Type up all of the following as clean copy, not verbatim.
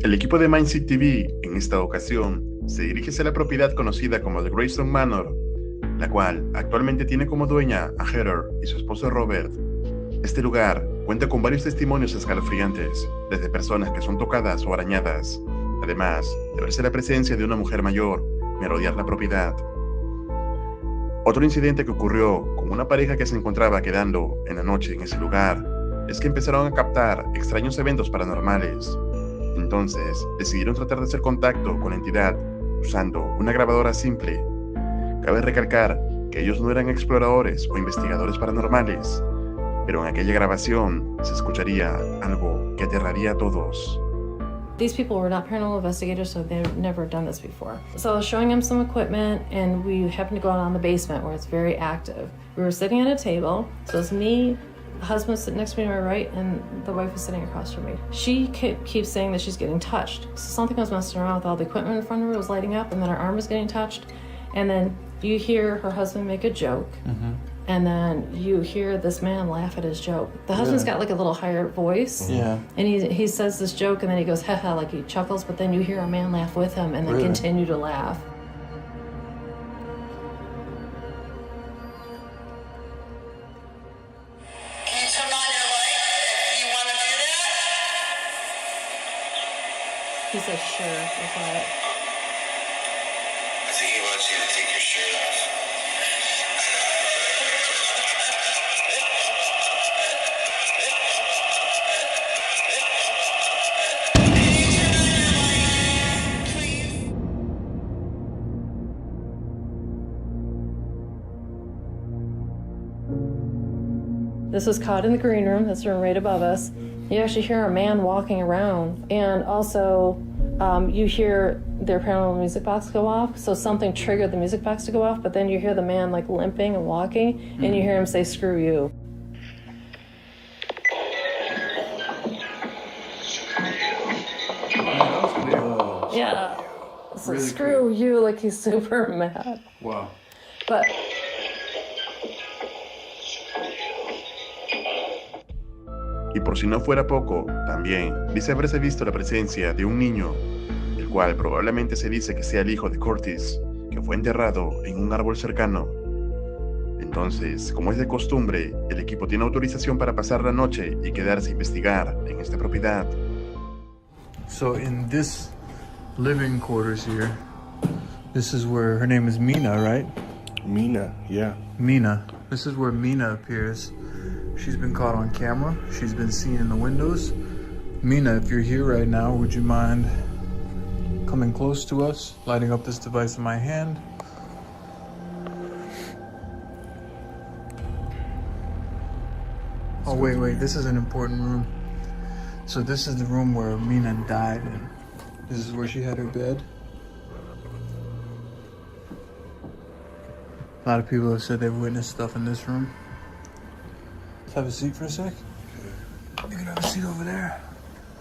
El equipo de Mindset TV, en esta ocasión, se dirige hacia la propiedad conocida como The Greystone Manor, la cual actualmente tiene como dueña a Heather y su esposo Robert. Este lugar cuenta con varios testimonios escalofriantes, desde personas que son tocadas o arañadas, además de verse la presencia de una mujer mayor merodear la propiedad. Otro incidente que ocurrió con una pareja que se encontraba quedando en la noche en ese lugar es que empezaron a captar extraños eventos paranormales. Entonces decidieron tratar de hacer contacto con la entidad usando una grabadora simple. Cabe recalcar que ellos no eran exploradores o investigadores paranormales, pero en aquella grabación se escucharía algo que aterraría a todos. These people were not paranormal investigators, so they've never done this before. So I was showing them some equipment, and we happened to go out on the basement where it's very active. We were sitting at a table, so it's me, the husband sitting next to me to my right, and the wife was sitting across from me. She keeps saying that she's getting touched. So something was messing around with all the equipment in front of her, was lighting up, and then her arm was getting touched. And then you hear her husband make a joke. And then you hear this man laugh at his joke. The husband's got like a little higher voice. Yeah. And he says this joke and then he goes, haha, like he chuckles, but then you hear a man laugh with him and then continue to laugh. Can you turn on your light if you want to do that? He says, sure, we'll try it. I think he wants you to take your shirt off. This was caught in the green room. That's the room right above us. You actually hear a man walking around, and also you hear their paranormal music box go off. So something triggered the music box to go off, but then you hear the man like limping and walking, and you hear him say, "Screw you." Yeah. So Really screw you, like he's super mad. Wow. But Y por si no fuera poco, también dice haberse visto la presencia de un niño, el cual probablemente se dice que sea el hijo de Curtis, que fue enterrado en un árbol cercano. Entonces, como es de costumbre, el equipo tiene autorización para pasar la noche y quedarse a investigar en esta propiedad. So in this living quarters here, this is where her name is Mina, right? Mina, yeah. Mina. This is where Mina appears. She's been caught on camera. She's been seen in the windows. Mina, if you're here right now, would you mind coming close to us, lighting up this device in my hand? Oh, wait, this is an important room. So this is the room where Mina died in. This is where she had her bed. A lot of people have said they've witnessed stuff in this room. Let's have a seat for a sec. You can have a seat over there.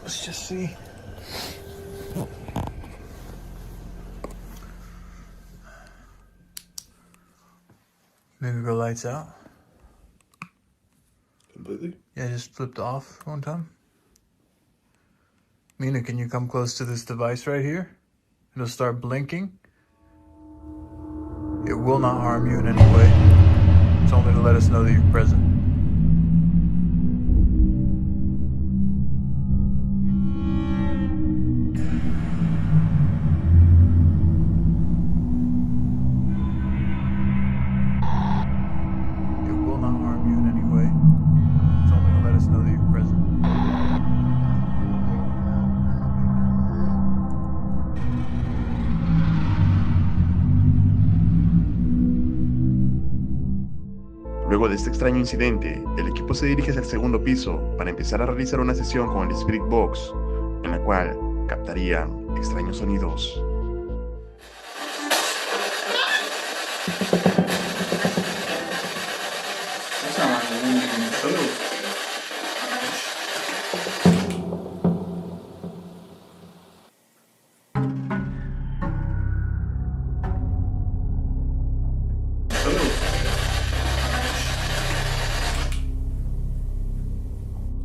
Let's just see. Maybe go lights out. Completely? Yeah, just flipped off one time. Mina, can you come close to this device right here? It'll start blinking. It will not harm you in any way. It's only to let us know that you're present. It will not harm you in any way. It's only to let us know that you're present. Luego de este extraño incidente, el equipo se dirige hacia el segundo piso para empezar a realizar una sesión con el Spirit Box, en la cual captarían extraños sonidos.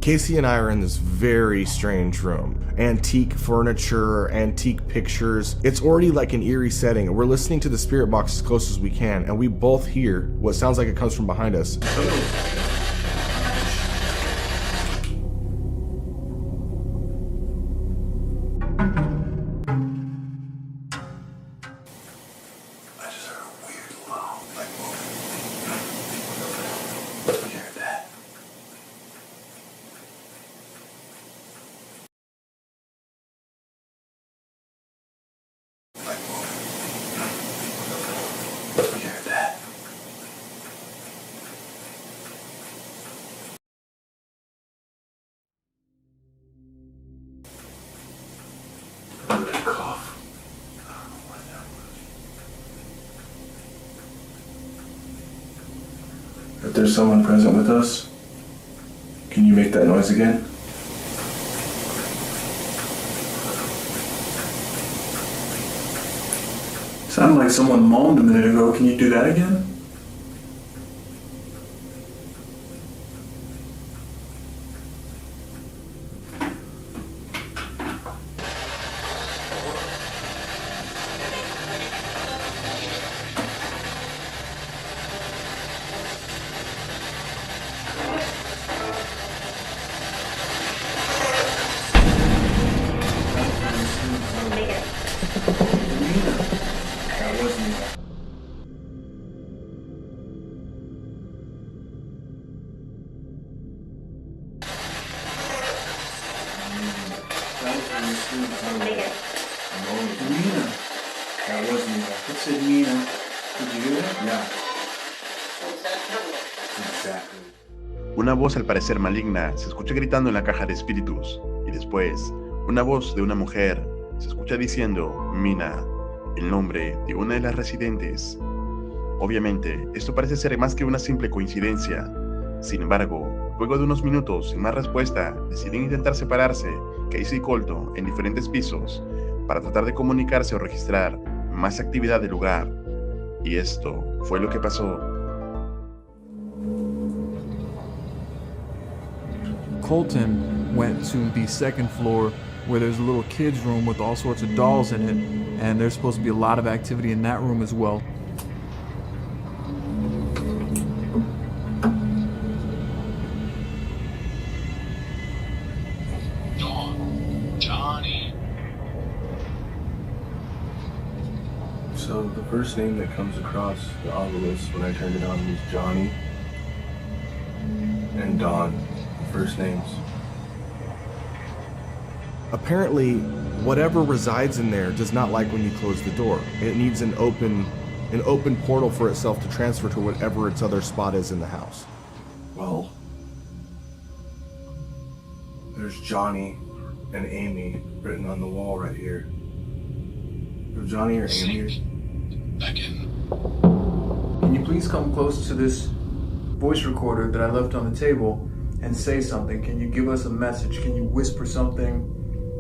Casey and I are in this very strange room. Antique furniture, antique pictures. It's already like an eerie setting, and we're listening to the spirit box as close as we can, and we both hear what sounds like it comes from behind us. If there's someone present with us, can you make that noise again? Sounded like someone moaned a minute ago. Can you do that again? Mina. That was Mina. It said Mina. Did you hear that? Yeah. Exactly. Una voz al parecer maligna se escucha gritando en la caja de espíritus, y después, una voz de una mujer se escucha diciendo Mina, el nombre de una de las residentes. Obviamente, esto parece ser más que una simple coincidencia. Sin embargo, luego de unos minutos sin más respuesta, deciden intentar separarse Casey y Colton en diferentes pisos para tratar de comunicarse o registrar más actividad del lugar. Y esto fue lo que pasó. Colton went to the second floor where there's a little kid's room with all sorts of dolls in it, and there's supposed to be a lot of activity in that room as well. Johnny. So the first name that comes across the obelisk when I turned it on was Johnny and Dawn, first names. Apparently, whatever resides in there does not like when you close the door. It needs an open portal for itself to transfer to whatever its other spot is in the house. Well, there's Johnny and Amy written on the wall right here. Is Johnny or Amy? Back in. Can you please come close to this voice recorder that I left on the table and say something? Can you give us a message? Can you whisper something?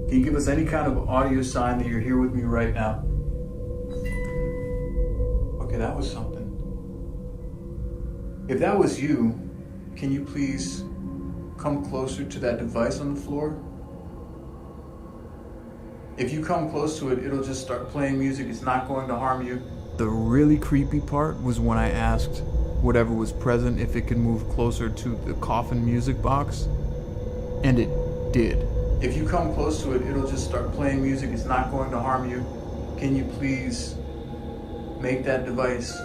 Can you give us any kind of audio sign that you're here with me right now? Okay, that was something. If that was you, can you please come closer to that device on the floor? If you come close to it, it'll just start playing music. It's not going to harm you. The really creepy part was when I asked whatever was present if it could move closer to the coffin music box, and it did. If you come close to it, it'll just start playing music. It's not going to harm you. Can you please make that device?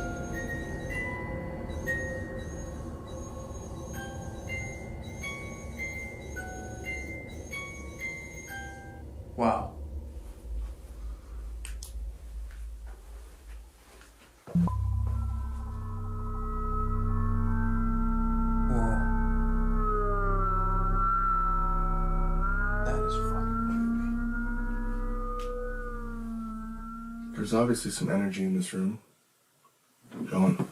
Wow. Whoa. That is fucking creepy. There's obviously some energy in this room. Go on.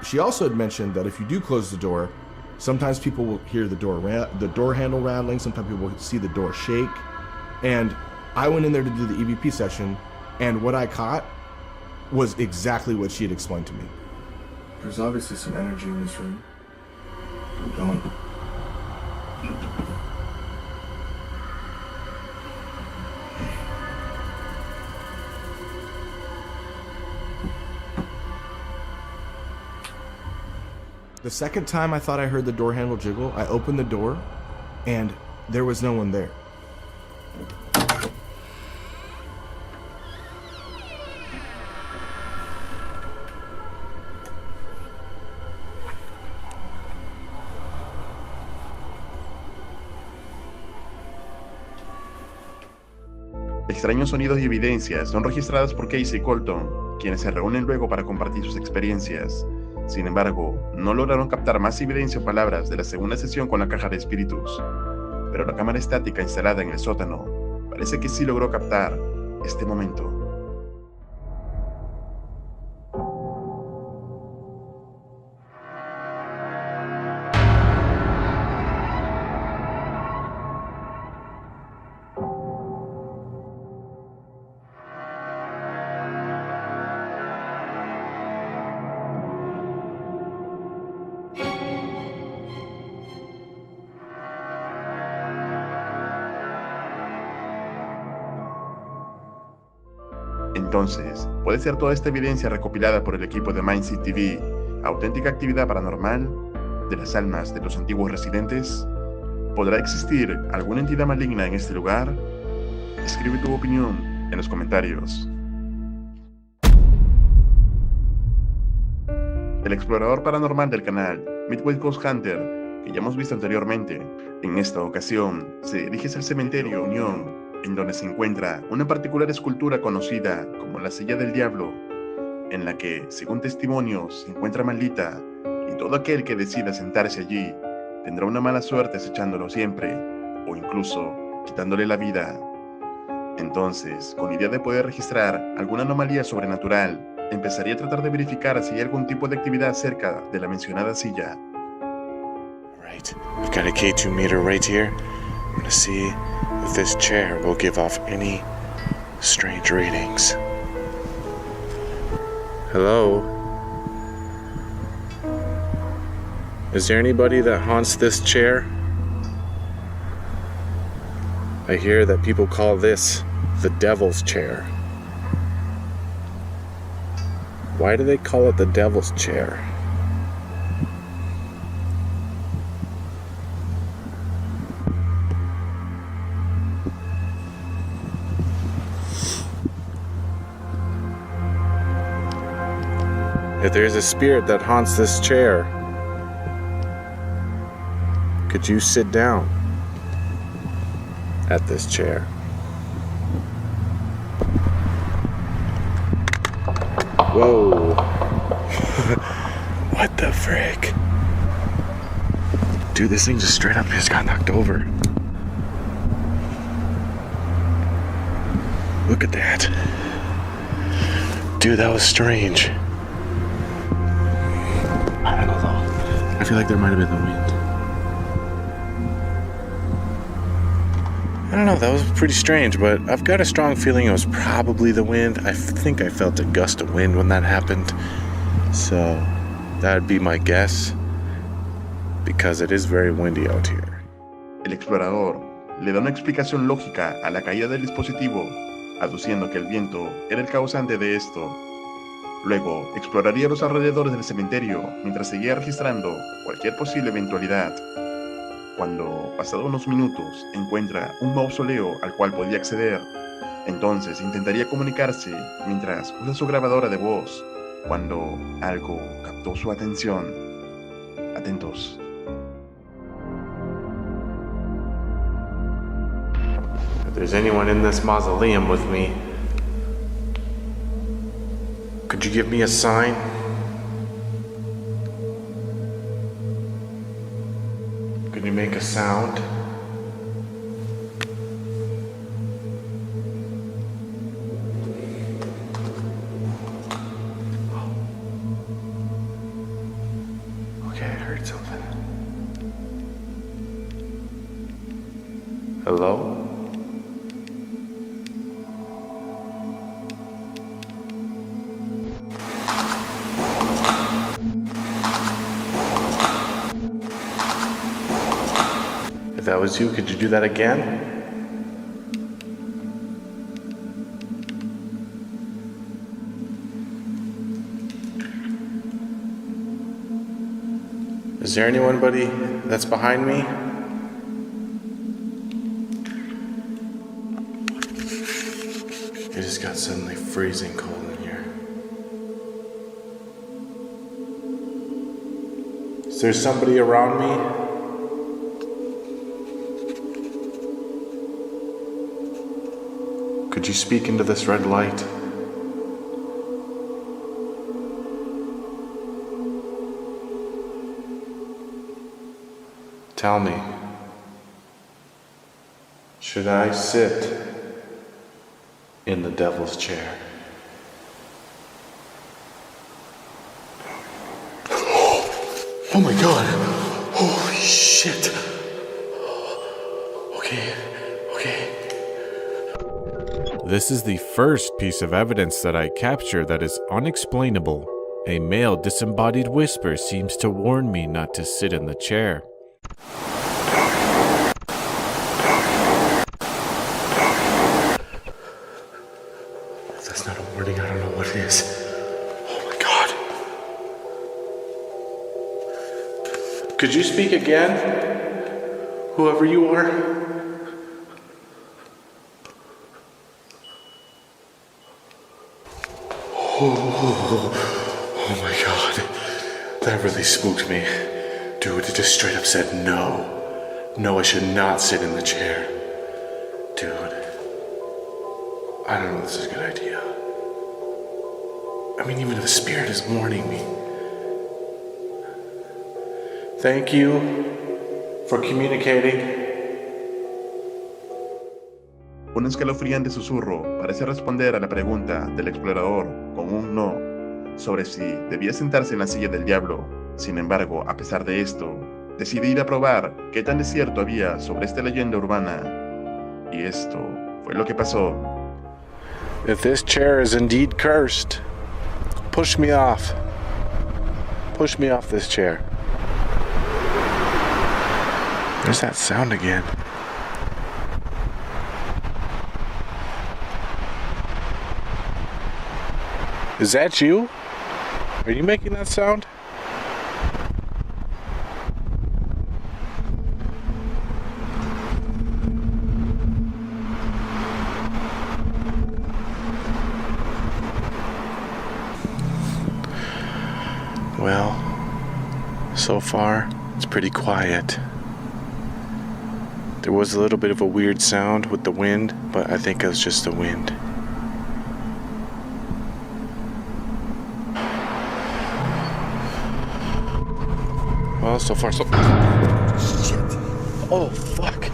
She also had mentioned that if you do close the door, sometimes people will hear the door handle rattling, sometimes people will see the door shake, and I went in there to do the EVP session, and what I caught was exactly what she had explained to me. There's obviously some energy in this room. Don't. The second time I thought I heard the door handle jiggle, I opened the door, and there was no one there. Extraños sonidos y evidencias son registradas por Casey y Colton, quienes se reúnen luego para compartir sus experiencias. Sin embargo, no lograron captar más evidencia o palabras de la segunda sesión con la caja de espíritus, pero la cámara estática instalada en el sótano parece que sí logró captar este momento. Entonces, ¿puede ser toda esta evidencia recopilada por el equipo de Mindseed TV auténtica actividad paranormal de las almas de los antiguos residentes? ¿Podrá existir alguna entidad maligna en este lugar? Escribe tu opinión en los comentarios. El explorador paranormal del canal, Midway Ghost Hunter, que ya hemos visto anteriormente, en esta ocasión se dirige al cementerio Unión, en donde se encuentra una particular escultura conocida como la Silla del Diablo, en la que, según testimonios, se encuentra maldita, y todo aquel que decida sentarse allí tendrá una mala suerte acechándolo siempre, o incluso quitándole la vida. Entonces, con idea de poder registrar alguna anomalía sobrenatural, empezaría a tratar de verificar si hay algún tipo de actividad cerca de la mencionada silla. Right, I've got a K2 meter right here. I'm gonna see if this chair will give off any strange readings. Hello? Is there anybody that haunts this chair? I hear that people call this the devil's chair. Why do they call it the devil's chair? If there's a spirit that haunts this chair, could you sit down at this chair? Whoa. What the frick? Dude, this thing just straight up just got knocked over. Look at that. Dude, that was strange. I don't know though. I feel like there might have been the wind. I don't know, that was pretty strange, but I've got a strong feeling it was probably the wind. I think I felt a gust of wind when that happened. So, that'd be my guess, because it is very windy out here. El explorador le da una explicación lógica a la caída del dispositivo, aduciendo que el viento era el causante de esto. Luego, exploraría los alrededores del cementerio mientras seguía registrando cualquier posible eventualidad. Cuando, pasado unos minutos, encuentra un mausoleo al cual podía acceder, entonces intentaría comunicarse mientras usa su grabadora de voz, cuando algo captó su atención. Atentos. If there's anyone in this mausoleum with me, could you give me a sign? Can you make a sound? Okay, I heard something. Hello? that was you, could you do that again? Is there anybody that's behind me? It just got suddenly freezing cold in here. Is there somebody around me? Could you speak into this red light? Tell me, should I sit in the devil's chair? Oh my god! Holy shit! Okay. This is the first piece of evidence that I capture that is unexplainable. A male disembodied whisper seems to warn me not to sit in the chair. If that's not a warning, I don't know what it is. Oh my god. Could you speak again? Whoever you are? Oh my god. That really spooked me. Dude, it just straight up said no. No, I should not sit in the chair. Dude. I don't know if this is a good idea. I mean, even if the spirit is warning me. Thank you for communicating. Un escalofriante susurro parece responder a la pregunta del explorador con un no sobre si debía sentarse en la silla del diablo. Sin embargo, a pesar de esto, decidí ir a probar qué tan de cierto había sobre esta leyenda urbana. Y esto fue lo que pasó. If this chair is indeed cursed, push me off. Push me off this chair. There's that sound again. Is that you? Are you making that sound? Well, so far, it's pretty quiet. There was a little bit of a weird sound with the wind, but I think it was just the wind. Well, so far, so... Shit. Oh, fuck.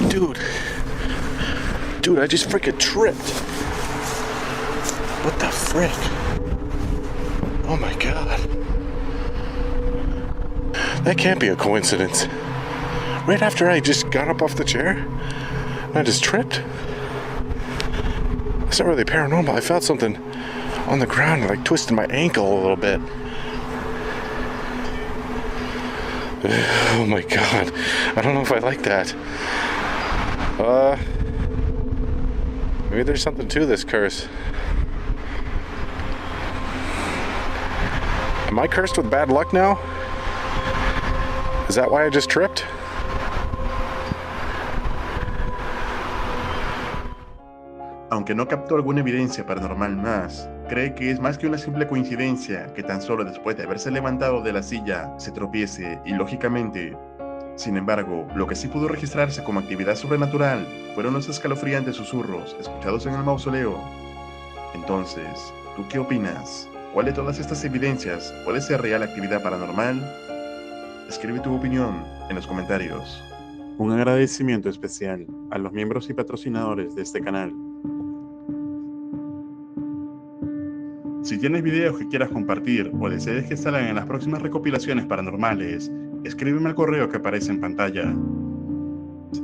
Dude, I just freaking tripped. What the frick? Oh my god. That can't be a coincidence. Right after I just got up off the chair, I just tripped. It's not really paranormal. I felt something on the ground, like twisted my ankle a little bit. Oh my god. I don't know if I like that. Maybe there's something to this curse. Am I cursed with bad luck now? Is that why I just tripped? Aunque no captó alguna evidencia paranormal más, cree que es más que una simple coincidencia que tan solo después de haberse levantado de la silla se tropiece ilógicamente. Sin embargo, lo que sí pudo registrarse como actividad sobrenatural fueron los escalofriantes susurros escuchados en el mausoleo. Entonces, ¿tú qué opinas? ¿Cuál de todas estas evidencias puede ser real actividad paranormal? Escribe tu opinión en los comentarios. Un agradecimiento especial a los miembros y patrocinadores de este canal. Si tienes videos que quieras compartir o desees que salgan en las próximas recopilaciones paranormales, escríbeme al correo que aparece en pantalla.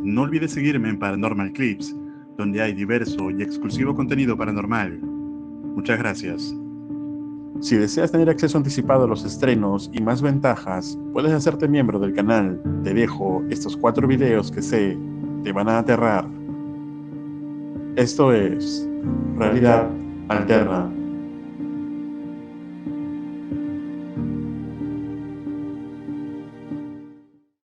No olvides seguirme en Paranormal Clips, donde hay diverso y exclusivo contenido paranormal. Muchas gracias. Si deseas tener acceso anticipado a los estrenos y más ventajas, puedes hacerte miembro del canal. Te dejo estos 4 videos que sé te van a aterrar. Esto es Realidad Alterna.